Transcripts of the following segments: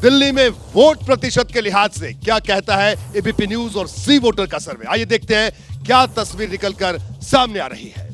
दिल्ली में वोट प्रतिशत के लिहाज से क्या कहता है एबीपी न्यूज और सी वोटर का सर्वे। आइए देखते हैं क्या तस्वीर निकलकर सामने आ रही है।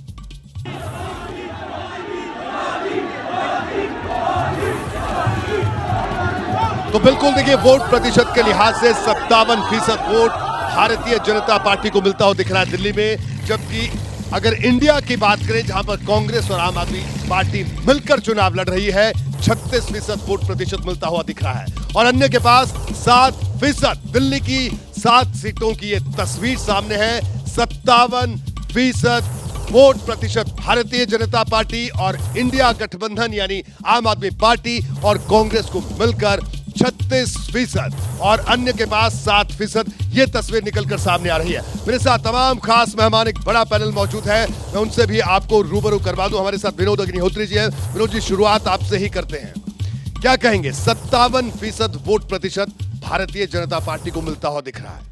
तो बिल्कुल देखिए, वोट प्रतिशत के लिहाज से 57% वोट भारतीय जनता पार्टी को मिलता हुआ दिख रहा है दिल्ली में। जबकि अगर इंडिया की बात करें, जहां पर कांग्रेस और आम आदमी पार्टी मिलकर चुनाव लड़ रही है, 36% वोट प्रतिशत मिलता हुआ दिख रहा है और अन्य के पास 7%। दिल्ली की 7 सीटों की ये तस्वीर सामने है। 57% वोट प्रतिशत भारतीय जनता पार्टी और इंडिया गठबंधन यानी आम आदमी पार्टी और कांग्रेस को मिलकर 36% और अन्य के पास 7%। ये तस्वीर निकलकर सामने आ रही है। मेरे साथ तमाम खास मेहमान, एक बड़ा पैनल मौजूद है, मैं उनसे भी आपको रूबरू करवा दूं। हमारे साथ विनोद अग्निहोत्री जी हैं। विनोद जी, शुरुआत आपसे ही करते हैं। क्या कहेंगे, 57% वोट प्रतिशत भारतीय जनता पार्टी को मिलता हुआ दिख रहा है।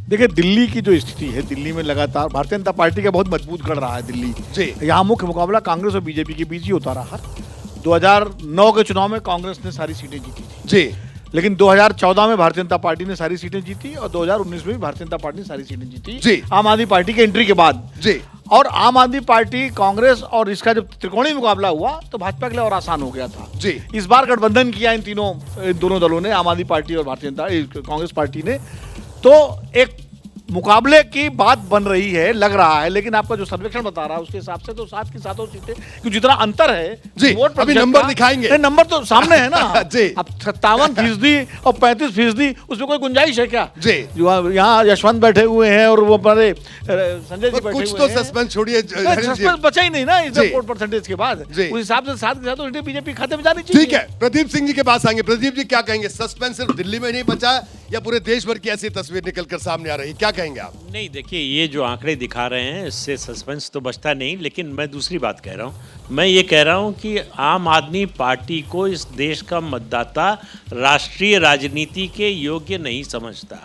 देखिए, दिल्ली की जो स्थिति है, दिल्ली में लगातार भारतीय जनता पार्टी का बहुत मजबूत गढ़ रहा है दिल्ली जी। यहाँ मुख्य मुकाबला कांग्रेस और बीजेपी के बीच ही होता रहा। 2009 के चुनाव में कांग्रेस ने सारी सीटें जीती थी जी, लेकिन 2014 में भारतीय जनता पार्टी ने सारी सीटें जीती और 2019 में भी भारतीय जनता पार्टी ने सारी सीटें जीती जी। आम आदमी पार्टी के एंट्री के बाद जी। और आम आदमी पार्टी, कांग्रेस और इसका जब त्रिकोणीय मुकाबला हुआ तो भाजपा के लिए और आसान हो गया था जी। इस बार गठबंधन किया इन दोनों दलों ने, आम आदमी पार्टी और भारतीय जनता कांग्रेस पार्टी ने। तो एक मुकाबले की बात बन रही है, लग रहा है। लेकिन आपका जो सर्वेक्षण बता रहा है उसके हिसाब से तो 7 की 7 सीटें, क्योंकि जितना अंतर है जी, वोट अभी नंबर दिखाएंगे। नंबर तो सामने है ना जी। अब 57% और 35%, उसमें कोई गुंजाइश है क्या जी। जो यहाँ यशवंत बैठे हुए हैं और वो हमारे संजय जी बैठे कुछ हुए तो हैं। सस्पेंस छोड़िए, सस्पेंस बचा ही नहीं ना इस जी। वोट परसेंटेज के बाद। जी। उस हिसाब से 7 की 7 बीजेपी खाते में जानी चाहिए। ठीक है, प्रदीप सिंह जी के पास आएंगे। प्रदीप जी, क्या कहेंगे, सस्पेंस सिर्फ दिल्ली में नहीं बचा या पूरे देश भर की ऐसी तस्वीर निकलकर सामने आ रही है, क्या कहेंगे आप? नहीं, देखिए, ये जो आंकड़े दिखा रहे हैं इससे सस्पेंस तो बचता नहीं, लेकिन मैं दूसरी बात कह रहा हूँ। मैं ये कह रहा हूँ कि आम आदमी पार्टी को इस देश का मतदाता राष्ट्रीय राजनीति के योग्य नहीं समझता।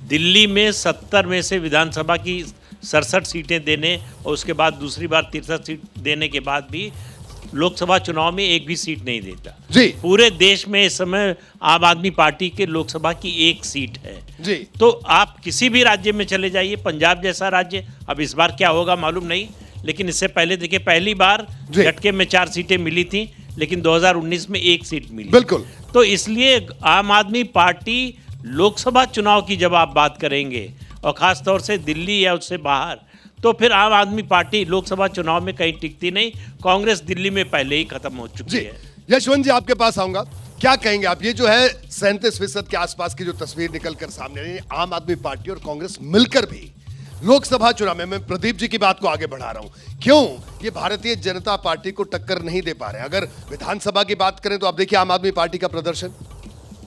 दिल्ली में 70 में से विधानसभा की 67 सीटें देने और उसके बाद दूसरी बार 63 सीट देने के बाद भी लोकसभा चुनाव में एक भी सीट नहीं देता जी। पूरे देश में इस समय आम आदमी पार्टी के लोकसभा की 1 सीट है जी। तो आप किसी भी राज्य में चले जाइए, पंजाब जैसा राज्य, अब इस बार क्या होगा मालूम नहीं, लेकिन इससे पहले देखिए, पहली बार झटके में 4 सीटें मिली थी, लेकिन 2019 में 1 सीट मिली। बिल्कुल। तो इसलिए आम आदमी पार्टी लोकसभा चुनाव की जब आप बात करेंगे और खास तौर से दिल्ली या उससे बाहर, तो फिर आम आदमी पार्टी लोकसभा चुनाव में कहीं टिकती नहीं। कांग्रेस दिल्ली में पहले ही खत्म हो चुकी है। यशवंत जी, आपके पास आऊंगा। क्या कहेंगे आप, ये जो है 37% के आसपास की जो तस्वीर निकलकर सामने आई, आम आदमी पार्टी और कांग्रेस मिलकर भी लोकसभा चुनाव में, मैं प्रदीप जी की बात को आगे बढ़ा रहा हूं, क्यों ये भारतीय जनता पार्टी को टक्कर नहीं दे पा रहे? अगर विधानसभा की बात करें तो आप देखिए आम आदमी पार्टी का प्रदर्शन।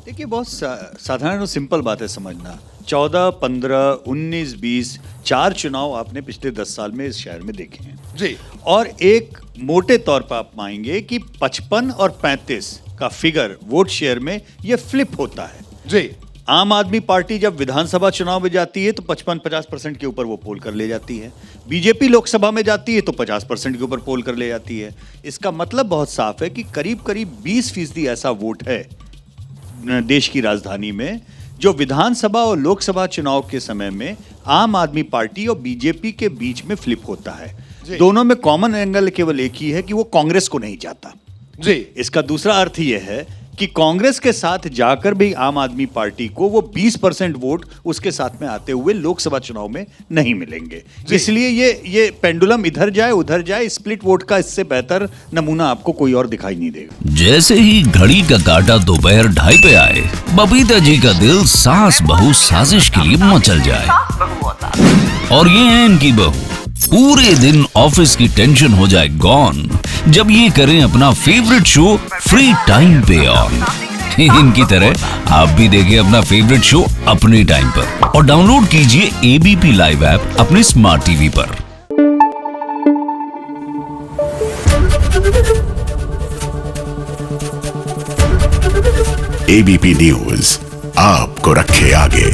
देखिए, बहुत साधारण और सिंपल बात है समझना। 14, 15, 19, 20 4 चुनाव आपने पिछले 10 साल में इस शहर में देखे हैं जी। और एक मोटे तौर पर आप पाएंगे कि 55 और 35 का फिगर वोट शेयर में ये फ्लिप होता है जी। आम आदमी पार्टी जब विधानसभा चुनाव में जाती है तो 55-50% के ऊपर वो पोल कर ले जाती है। बीजेपी लोकसभा में जाती है तो 50% के ऊपर पोल कर ले जाती है। इसका मतलब बहुत साफ है कि करीब करीब 20% ऐसा वोट है देश की राजधानी में जो विधानसभा और लोकसभा चुनाव के समय में आम आदमी पार्टी और बीजेपी के बीच में फ्लिप होता है। दोनों में कॉमन एंगल केवल एक ही है कि वो कांग्रेस को नहीं चाहता जी। इसका दूसरा अर्थ यह है कि कांग्रेस के साथ जाकर भी आम आदमी पार्टी को वो 20% वोट उसके साथ में आते हुए लोकसभा चुनाव में नहीं मिलेंगे। इसलिए ये पेंडुलम इधर जाए उधर जाए, स्प्लिट वोट का इससे बेहतर नमूना आपको कोई और दिखाई नहीं देगा। जैसे ही घड़ी का काटा दोपहर 2:30 पे आए, बबीता जी का दिल सास बहू साजिश के लिए मचल जाए। और ये है इनकी बहू, पूरे दिन ऑफिस की टेंशन हो जाए गॉन जब ये करें अपना फेवरेट शो फ्री टाइम पे ऑन। इनकी तरह आप भी देखिए अपना फेवरेट शो अपने टाइम पर और डाउनलोड कीजिए एबीपी लाइव ऐप अपने स्मार्ट टीवी पर। एबीपी न्यूज आपको रखे आगे।